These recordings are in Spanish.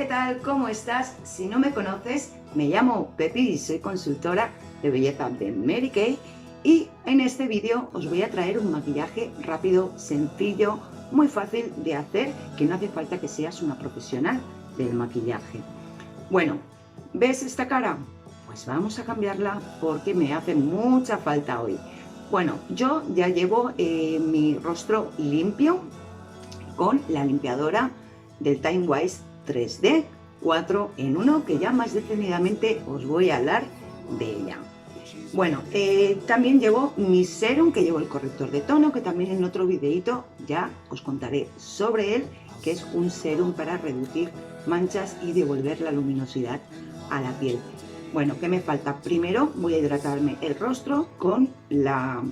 ¿qué tal? ¿Cómo estás? Si no me conoces, me llamo Pepi y soy consultora de belleza de Mary Kay, y en este vídeo os voy a traer un maquillaje rápido, sencillo, muy fácil de hacer, que no hace falta que seas una profesional del maquillaje. Bueno, ¿ves esta cara? Pues vamos a cambiarla porque me hace mucha falta hoy. Bueno, yo ya llevo mi rostro limpio con la limpiadora del Time Wise 3D 4 en 1, que ya más detenidamente os voy a hablar de ella. Bueno, también llevo mi serum, que llevo el corrector de tono, que también en otro videito ya os contaré sobre él, que es un serum para reducir manchas y devolver la luminosidad a la piel. Bueno, ¿qué me falta? Primero voy a hidratarme el rostro con la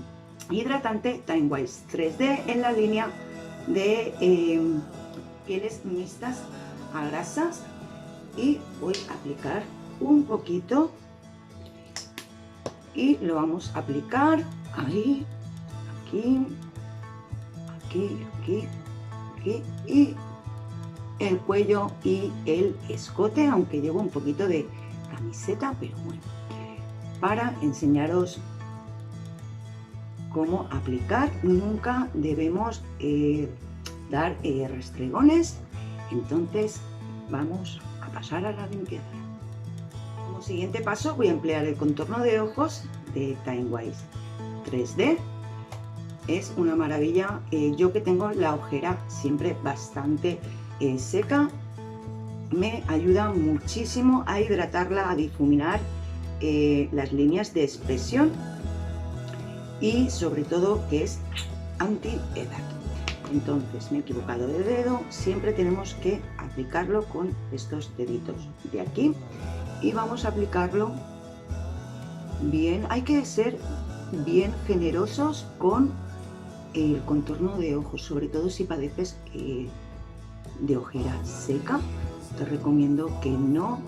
hidratante Time Wise 3D en la línea de pieles mixtas a grasas, y voy a aplicar un poquito y lo vamos a aplicar ahí, aquí, aquí, aquí, aquí, y el cuello y el escote, aunque llevo un poquito de camiseta, pero bueno, para enseñaros cómo aplicar. Nunca debemos dar restregones, entonces vamos a pasar a la limpieza. Como siguiente paso voy a emplear el contorno de ojos de Time Wise 3D. Es una maravilla. Yo que tengo la ojera siempre bastante seca, me ayuda muchísimo a hidratarla, a difuminar las líneas de expresión, y sobre todo que es anti-edad. Entonces me he equivocado de dedo, siempre tenemos que aplicarlo con estos deditos de aquí, y vamos a aplicarlo bien. Hay que ser bien generosos con el contorno de ojos, sobre todo si padeces de ojera seca. Te recomiendo que no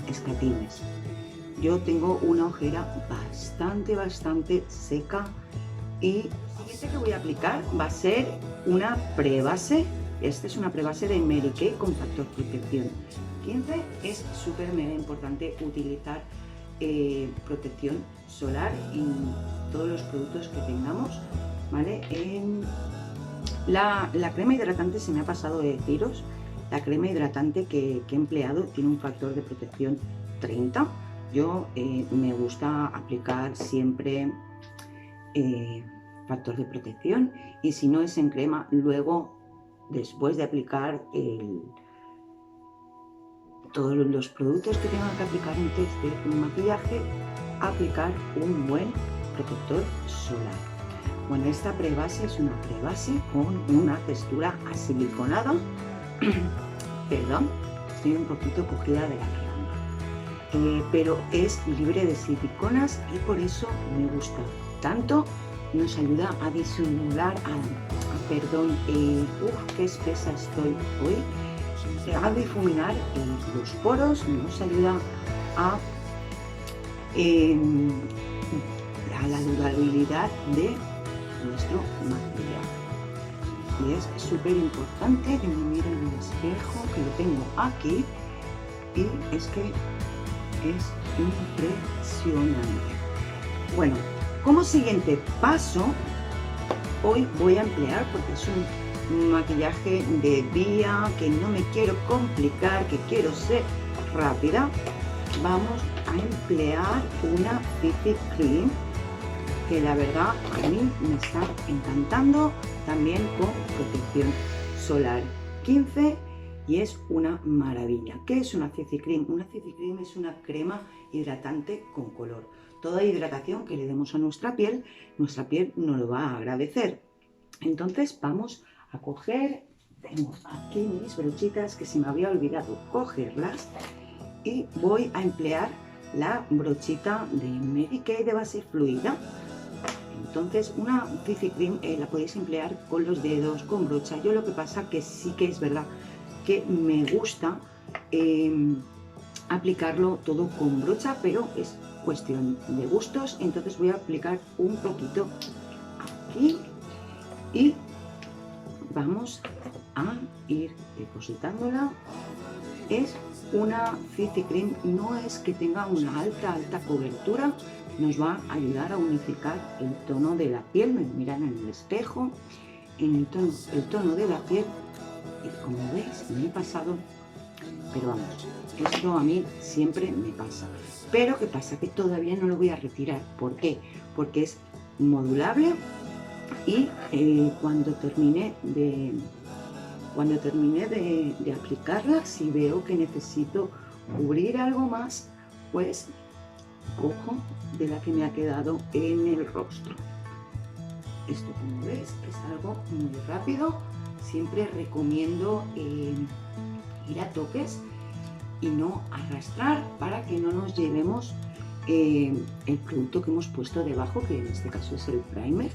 escatimes. Yo tengo una ojera bastante seca, y lo siguiente que voy a aplicar va a ser una prebase. Esta es una prebase de Mary Kay con factor protección 15. Es súper mega importante utilizar protección solar en todos los productos que tengamos, ¿vale? En la crema hidratante, se me ha pasado de deciros, la crema hidratante que he empleado tiene un factor de protección 30. Yo me gusta aplicar siempre factor de protección, y si no es en crema, luego después de aplicar todos los productos que tengan que aplicar antes de un maquillaje, aplicar un buen protector solar. Bueno, esta prebase es una prebase con una textura asiliconada. Perdón, estoy un poquito cogida de la garganta, pero es libre de siliconas y por eso me gusta tanto. Nos ayuda a disimular, perdón, qué espesa estoy hoy, a difuminar los poros, nos ayuda a la durabilidad de nuestro maquillaje. Y es súper importante que me mire en el espejo, que lo tengo aquí, y es que es impresionante. Bueno, como siguiente paso, hoy voy a emplear, porque es un maquillaje de día, que no me quiero complicar, que quiero ser rápida, vamos a emplear una CC Cream, que la verdad a mí me está encantando, también con protección solar 15, y es una maravilla. ¿Qué es una CC Cream? Una CC Cream es una crema hidratante con color. Toda hidratación que le demos a nuestra piel nos lo va a agradecer. Entonces vamos a coger, tengo aquí mis brochitas que se me había olvidado cogerlas, y voy a emplear la brochita de Mary Kay de base fluida. Entonces una CC Cream la podéis emplear con los dedos, con brocha. Yo lo que pasa que sí que es verdad que me gusta aplicarlo todo con brocha, pero es cuestión de gustos. Entonces voy a aplicar un poquito aquí y vamos a ir depositándola. Es una CC Cream, no es que tenga una alta cobertura, nos va a ayudar a unificar el tono de la piel. Me miran en el espejo, en el tono de la piel, y como veis me he pasado, pero vamos, esto a mí siempre me pasa. Pero ¿qué pasa? Que todavía no lo voy a retirar. ¿Por qué? Porque es modulable y cuando termine de aplicarla, si veo que necesito cubrir algo más, pues cojo de la que me ha quedado en el rostro. Esto, como veis, es algo muy rápido. Siempre recomiendo ir a toques y no arrastrar para que no nos llevemos el producto que hemos puesto debajo, que en este caso es el primer.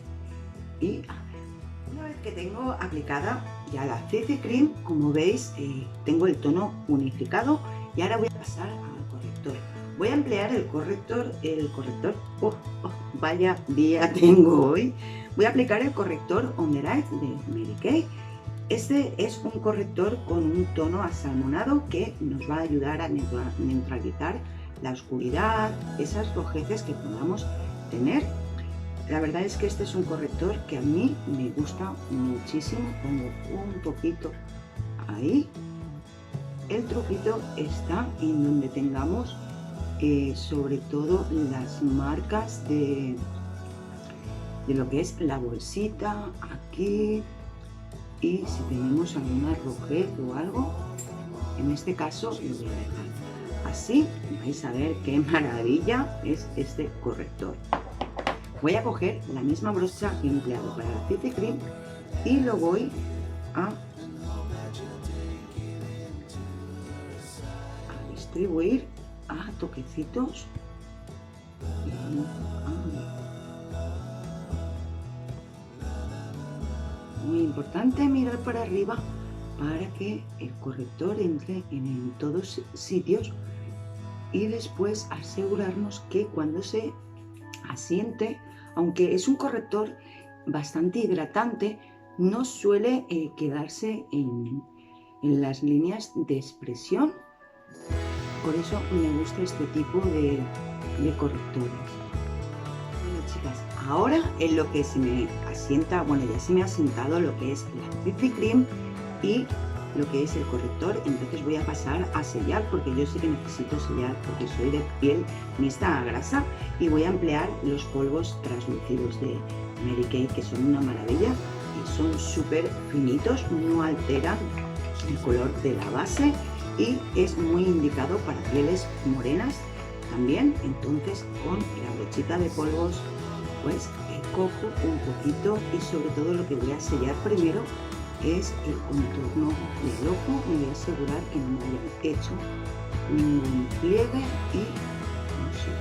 Y una vez que tengo aplicada ya la CC Cream, como veis, tengo el tono unificado y ahora voy a pasar al corrector. Voy a emplear el corrector, vaya día tengo hoy. Voy a aplicar el corrector On The Right de Mary Kay. Este es un corrector con un tono asalmonado que nos va a ayudar a neutralizar la oscuridad, esas rojeces que podamos tener. La verdad es que este es un corrector que a mí me gusta muchísimo. Pongo un poquito ahí. El truquito está en donde tengamos sobre todo las marcas de lo que es la bolsita aquí, y si tenemos alguna rojez o algo, en este caso lo voy a dejar así. Vais a ver qué maravilla es este corrector. Voy a coger la misma brocha que he empleado para la CC Cream y lo voy a distribuir a toquecitos. Muy importante mirar para arriba para que el corrector entre en todos sitios, y después asegurarnos que cuando se asiente, aunque es un corrector bastante hidratante, no suele quedarse en las líneas de expresión. Por eso me gusta este tipo de correctores. Bueno, chicas, ahora en lo que se me asienta, bueno, ya se me ha asentado lo que es la CC Cream y lo que es el corrector. Entonces voy a pasar a sellar, porque yo sí que necesito sellar porque soy de piel mixta a grasa, y voy a emplear los polvos translúcidos de Mary Kay, que son una maravilla y son súper finitos, no alteran el color de la base y es muy indicado para pieles morenas también. Entonces con la brochita de polvos pues cojo un poquito, y sobre todo lo que voy a sellar primero es el contorno del ojo. Me voy a asegurar que no me hayan hecho ningún pliegue y no sé,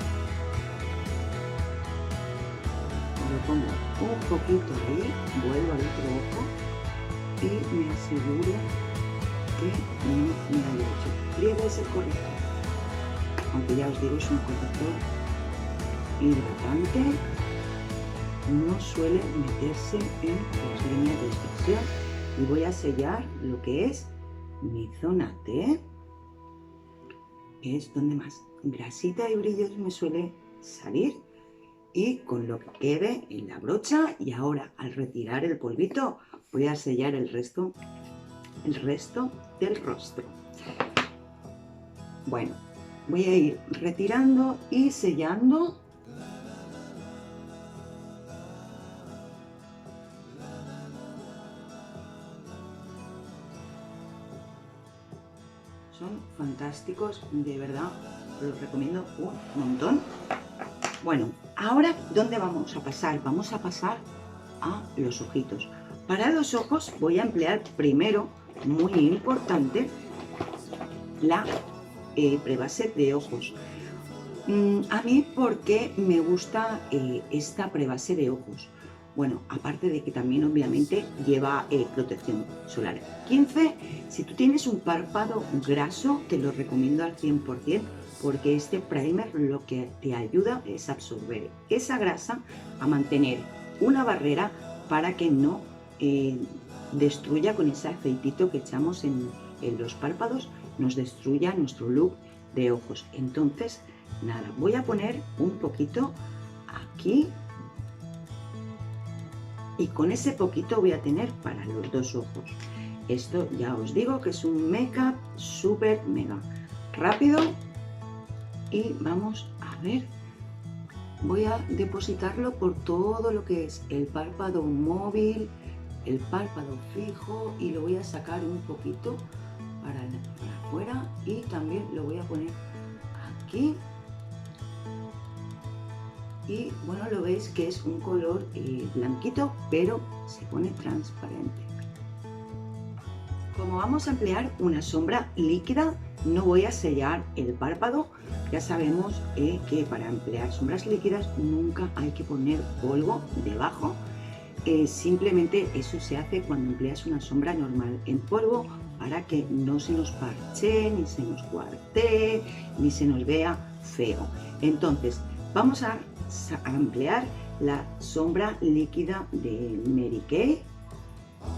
lo pongo un poquito ahí, vuelvo al otro ojo y me aseguro que no me haya hecho pliegues el corrector. Aunque ya os digo, es un corrector hidratante, no suele meterse en las líneas de expresión. Y voy a sellar lo que es mi zona T, es donde más grasita y brillos me suele salir, y con lo que quede en la brocha. Y ahora, al retirar el polvito, voy a sellar el resto del rostro. Bueno, voy a ir retirando y sellando. Son fantásticos, de verdad, los recomiendo un montón. Bueno, ahora, ¿dónde vamos a pasar? Vamos a pasar a los ojitos. Para los ojos voy a emplear primero, muy importante, la prebase de ojos. A mí, ¿por qué me gusta esta prebase de ojos? Bueno, aparte de que también obviamente lleva protección solar 15, si tú tienes un párpado graso, te lo recomiendo al 100%, porque este primer lo que te ayuda es absorber esa grasa, a mantener una barrera para que no destruya con ese aceitito que echamos en los párpados, nos destruya nuestro look de ojos. Entonces, nada, voy a poner un poquito aquí y con ese poquito voy a tener para los dos ojos. Esto ya os digo que es un make-up súper mega rápido y vamos a ver. Voy a depositarlo por todo lo que es el párpado móvil, el párpado fijo, y lo voy a sacar un poquito para afuera y también lo voy a poner aquí. Y bueno, lo veis que es un color blanquito, pero se pone transparente. Como vamos a emplear una sombra líquida, no voy a sellar el párpado. Ya sabemos que para emplear sombras líquidas nunca hay que poner polvo debajo. Simplemente eso se hace cuando empleas una sombra normal en polvo, para que no se nos parche, ni se nos cuartee, ni se nos vea feo. Entonces vamos a emplear la sombra líquida de Mary Kay.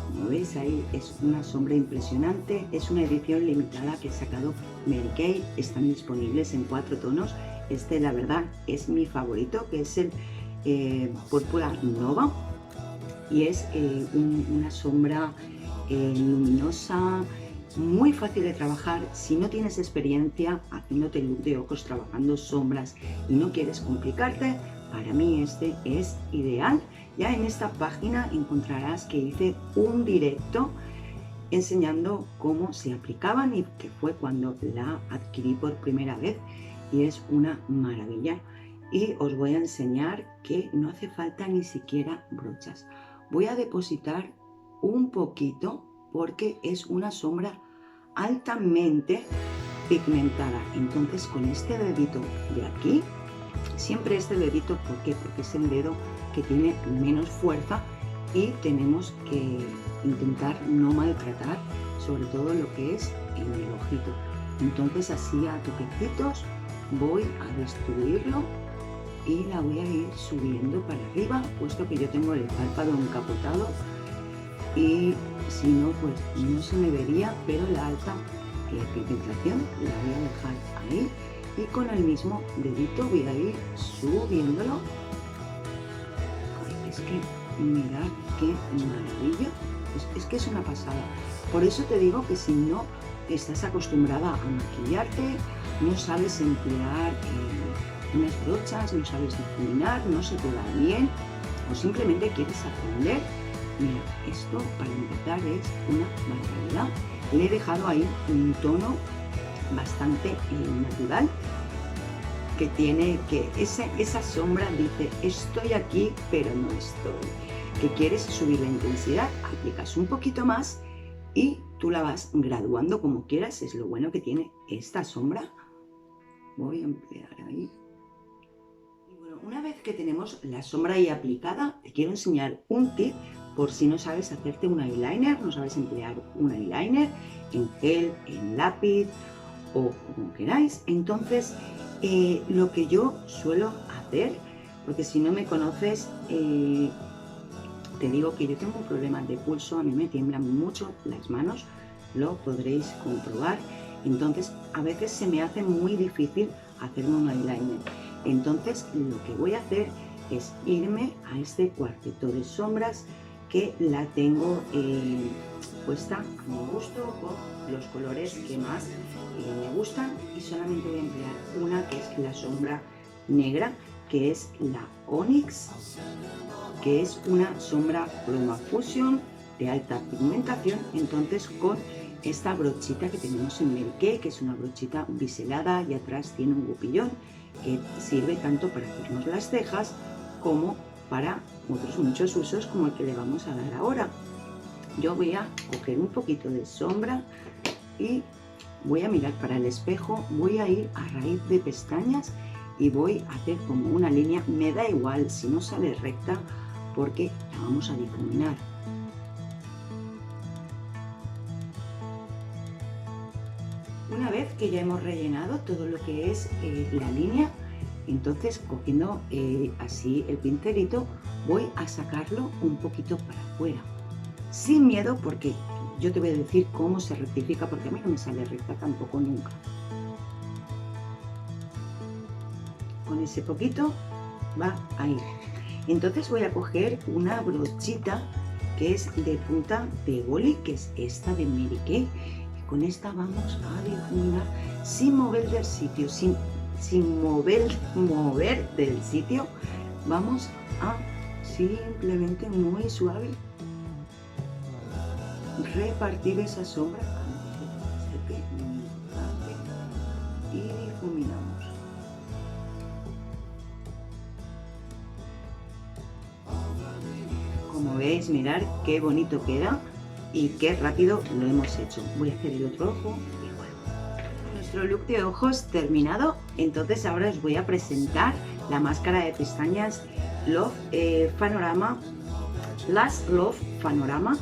Como veis ahí, es una sombra impresionante, es una edición limitada que he sacado Mary Kay, están disponibles en 4 tonos. Este la verdad es mi favorito, que es el Púrpura Nova, y es una sombra luminosa, muy fácil de trabajar. Si no tienes experiencia haciéndote look de ojos, trabajando sombras y no quieres complicarte, para mí este es ideal. Ya en esta página encontrarás que hice un directo enseñando cómo se aplicaban, y que fue cuando la adquirí por primera vez, y es una maravilla. Y os voy a enseñar que no hace falta ni siquiera brochas. Voy a depositar un poquito porque es una sombra altamente pigmentada. Entonces con este dedito de aquí, siempre este dedito, ¿por qué? Porque es el dedo que tiene menos fuerza y tenemos que intentar no maltratar sobre todo lo que es en el ojito. Entonces así a toquecitos voy a destruirlo y la voy a ir subiendo para arriba, puesto que yo tengo el párpado encapotado y si no, pues no se me vería, pero la alta pigmentación la voy a dejar ahí, y con el mismo dedito voy a ir subiéndolo. Ay, es que mirad qué maravilla, es que es una pasada. Por eso te digo que si no estás acostumbrada a maquillarte, no sabes emplear unas brochas, no sabes difuminar, no se te da bien, o simplemente quieres aprender, mira, esto para empezar es una barbaridad. Le he dejado ahí un tono bastante natural, que tiene que esa sombra dice estoy aquí pero no estoy. Que quieres subir la intensidad, aplicas un poquito más y tú la vas graduando como quieras. Es lo bueno que tiene esta sombra. Voy a emplear ahí. Y bueno, una vez que tenemos la sombra ahí aplicada, te quiero enseñar un tip por si no sabes hacerte un eyeliner, no sabes emplear un eyeliner en gel, en lápiz o como queráis. Entonces lo que yo suelo hacer, porque si no me conoces, te digo que yo tengo un problema de pulso, a mí me tiemblan mucho las manos, lo podréis comprobar. Entonces a veces se me hace muy difícil hacerme un eyeliner. Entonces lo que voy a hacer es irme a este cuarteto de sombras, que la tengo puesta a mi gusto con los colores que más me gustan, y solamente voy a emplear una, que es la sombra negra, que es la Onyx, que es una sombra Chroma Fusion de alta pigmentación. Entonces con esta brochita que tenemos en Mary Kay, que es una brochita biselada y atrás tiene un gupillón, que sirve tanto para hacernos las cejas como para otros muchos usos, como el que le vamos a dar ahora. Yo voy a coger un poquito de sombra y voy a mirar para el espejo, voy a ir a raíz de pestañas y voy a hacer como una línea. Me da igual si no sale recta porque la vamos a difuminar. Una vez que ya hemos rellenado todo lo que es la línea, entonces cogiendo así el pincelito voy a sacarlo un poquito para afuera. sin miedo, porque yo te voy a decir cómo se rectifica, porque a mí no me sale recta tampoco nunca. Con ese poquito va a ir. Entonces voy a coger una brochita que es de punta de boli, que es esta de Mary Kay. Y con esta vamos a difuminar sin mover del sitio, sin mover del sitio. Vamos a simplemente muy suave repartir esa sombra y difuminamos. Como veis, mirar qué bonito queda y qué rápido lo hemos hecho. Voy a hacer el otro ojo. Nuestro look de ojos terminado. Entonces ahora os voy a presentar la máscara de pestañas Love Panorama. Last Love Panorama.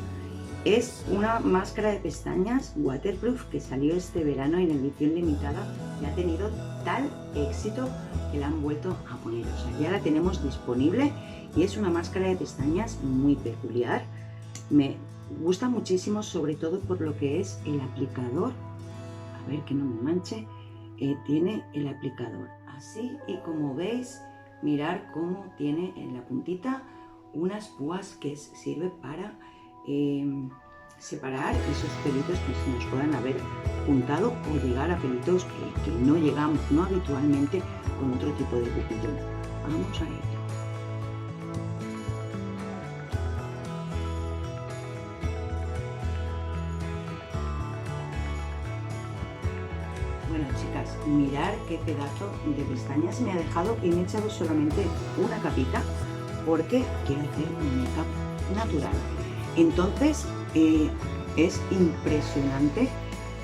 Es una máscara de pestañas waterproof que salió este verano en edición limitada y ha tenido tal éxito que la han vuelto a poner. O sea, ya la tenemos disponible y es una máscara de pestañas muy peculiar. Me gusta muchísimo, sobre todo por lo que es el aplicador. A ver que no me manche. Tiene el aplicador así, y como veis, mirar cómo tiene en la puntita unas púas que sirve para separar esos pelitos que se nos puedan haber juntado o llegar a pelitos que no llegamos, no habitualmente, con otro tipo de pupilón. Vamos a ello. Bueno, chicas, mirar qué pedazo de pestañas me ha dejado, y me he echado solamente una capita porque quiero hacer un make-up natural. Entonces es impresionante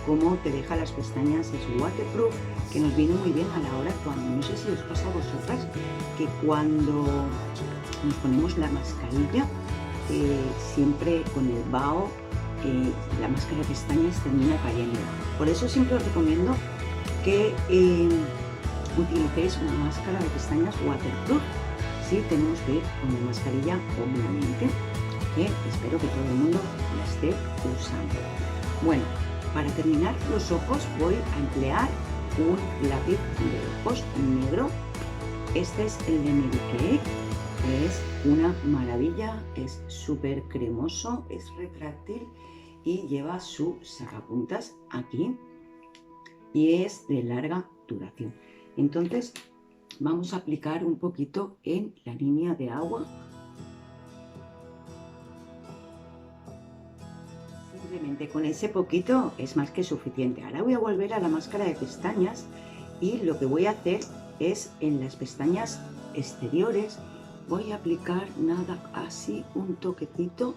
cómo te deja las pestañas. Es waterproof, que nos viene muy bien a la hora cuando, no sé si os pasa a vosotras, que cuando nos ponemos la mascarilla, siempre con el vaho, la máscara de pestañas termina cayendo. Por eso siempre os recomiendo que utilicéis una máscara de pestañas waterproof. Sí, tenemos que ir con la mascarilla, obviamente, que espero que todo el mundo la esté usando. Bueno, para terminar los ojos voy a emplear un lápiz de ojos negro. Este es el de Mary Kay, que es una maravilla, es súper cremoso, es retráctil y lleva su sacapuntas aquí y es de larga duración. Entonces vamos a aplicar un poquito en la línea de agua. Simplemente con ese poquito es más que suficiente. Ahora voy a volver a la máscara de pestañas y lo que voy a hacer es en las pestañas exteriores voy a aplicar nada, así un toquecito.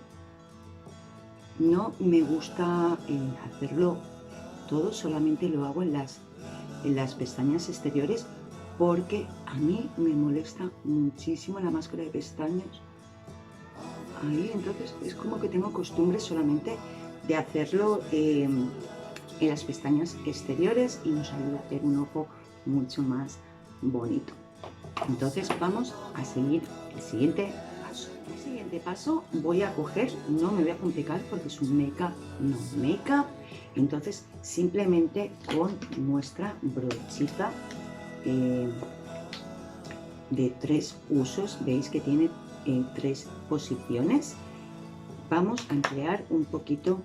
No me gusta hacerlo todo, solamente lo hago en las pestañas exteriores porque a mí me molesta muchísimo la máscara de pestañas ahí. Entonces es como que tengo costumbre solamente de hacerlo en las pestañas exteriores y nos ayuda a hacer un ojo mucho más bonito. Entonces vamos a seguir el siguiente paso. El siguiente paso voy a coger, no me voy a complicar porque es un make-up, no make-up. Entonces simplemente con nuestra brochita de 3 usos, veis que tiene 3 posiciones. Vamos a emplear un poquito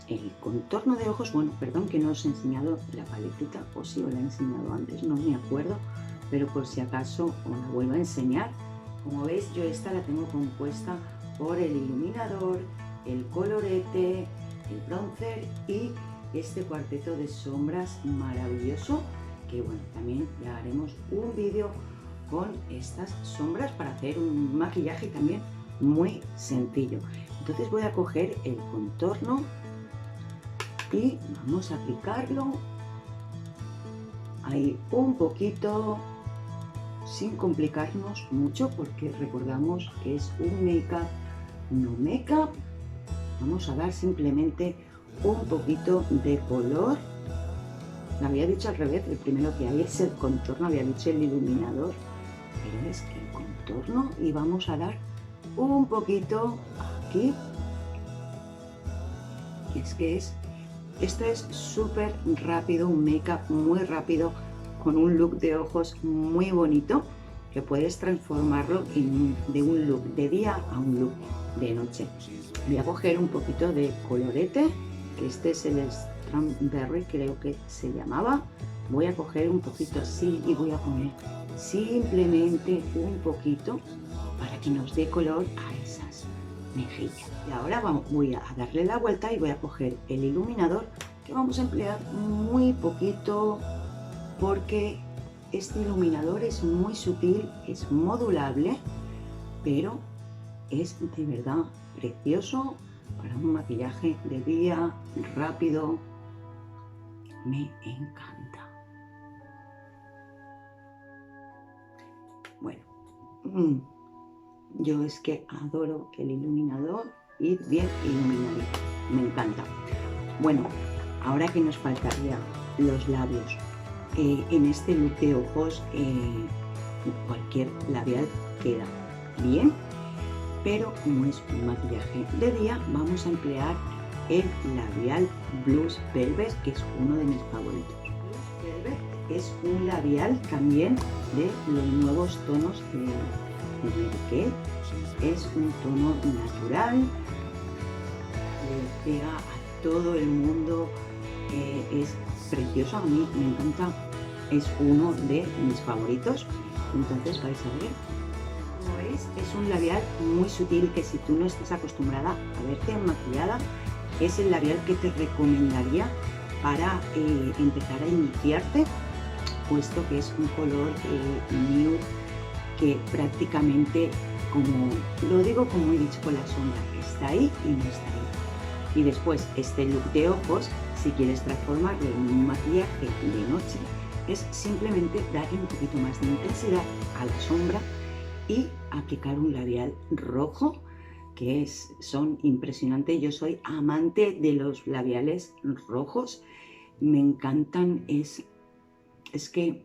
el contorno de ojos. Bueno, perdón que no os he enseñado la paletita, o si os la he enseñado antes, no me acuerdo, pero por si acaso os la vuelvo a enseñar. Como veis, yo esta la tengo compuesta por el iluminador, el colorete, el bronzer y este cuarteto de sombras maravilloso, que bueno, también ya haremos un vídeo con estas sombras para hacer un maquillaje también muy sencillo. Entonces voy a coger el contorno y vamos a aplicarlo ahí un poquito, sin complicarnos mucho, porque recordamos que es un make-up, no make-up. Vamos a dar simplemente un poquito de color. Me había dicho al revés, el primero que hay es el contorno, había dicho el iluminador, pero es el contorno, y vamos a dar un poquito aquí es que esto es súper rápido, un make-up muy rápido, con un look de ojos muy bonito, que puedes transformarlo de un look de día a un look de noche. Voy a coger un poquito de colorete, que este es el Strawberry, creo que se llamaba. Voy a coger un poquito así y voy a poner simplemente un poquito para que nos dé color a esas mejillas. Y ahora voy a darle la vuelta y voy a coger el iluminador, que vamos a emplear muy poquito porque este iluminador es muy sutil, es modulable, pero es de verdad precioso para un maquillaje de día rápido. Me encanta. Bueno, yo es que adoro el iluminador, ir bien iluminadito, me encanta. Bueno, ahora que nos faltaría los labios. En este look de ojos cualquier labial queda bien, pero como es un maquillaje de día, vamos a emplear el labial Blues Velvet, que es uno de mis favoritos. Blues Velvet es un labial también de los nuevos tonos de Mary Kay. Es un tono natural, le pega a todo el mundo, es precioso, a mí me encanta, es uno de mis favoritos. Entonces vais a ver, como veis, es un labial muy sutil, que si tú no estás acostumbrada a verte maquillada, es el labial que te recomendaría para empezar a iniciarte, puesto que es un color nude que prácticamente, como lo digo, como he dicho, con la sombra está ahí y no está ahí. Y después este look de ojos, si quieres transformarlo en un maquillaje de noche, es simplemente darle un poquito más de intensidad a la sombra y aplicar un labial rojo, que son impresionantes. Yo soy amante de los labiales rojos, me encantan, es que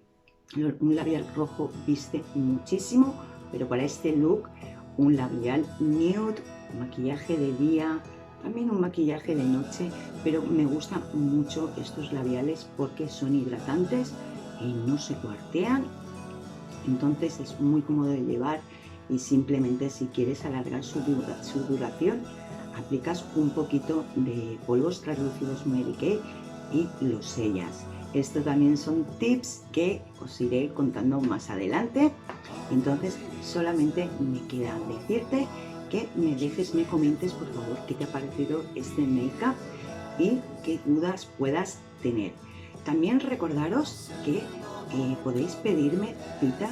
un labial rojo viste muchísimo, pero para este look un labial nude, maquillaje de día, también un maquillaje de noche, pero me gustan mucho estos labiales porque son hidratantes, no se cuartean, entonces es muy cómodo de llevar. Y simplemente, si quieres alargar su duración, aplicas un poquito de polvos translúcidos Mary Kay y los sellas. Esto también son tips que os iré contando más adelante. Entonces solamente me queda decirte que me comentes por favor qué te ha parecido este make-up y qué dudas puedas tener. También recordaros que podéis pedirme cita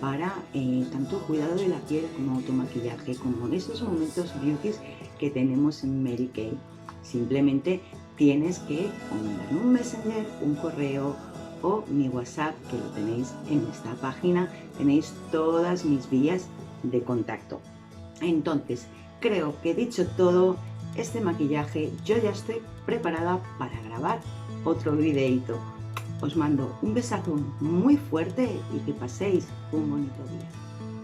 para tanto cuidado de la piel como automaquillaje, como en esos momentos beauty que tenemos en Mary Kay. Simplemente tienes que mandarme un messenger, un correo o mi WhatsApp, que lo tenéis en esta página. Tenéis todas mis vías de contacto. Entonces, creo que dicho todo, este maquillaje yo ya estoy preparada para grabar otro videito. Os mando un besazo muy fuerte y que paséis un bonito día.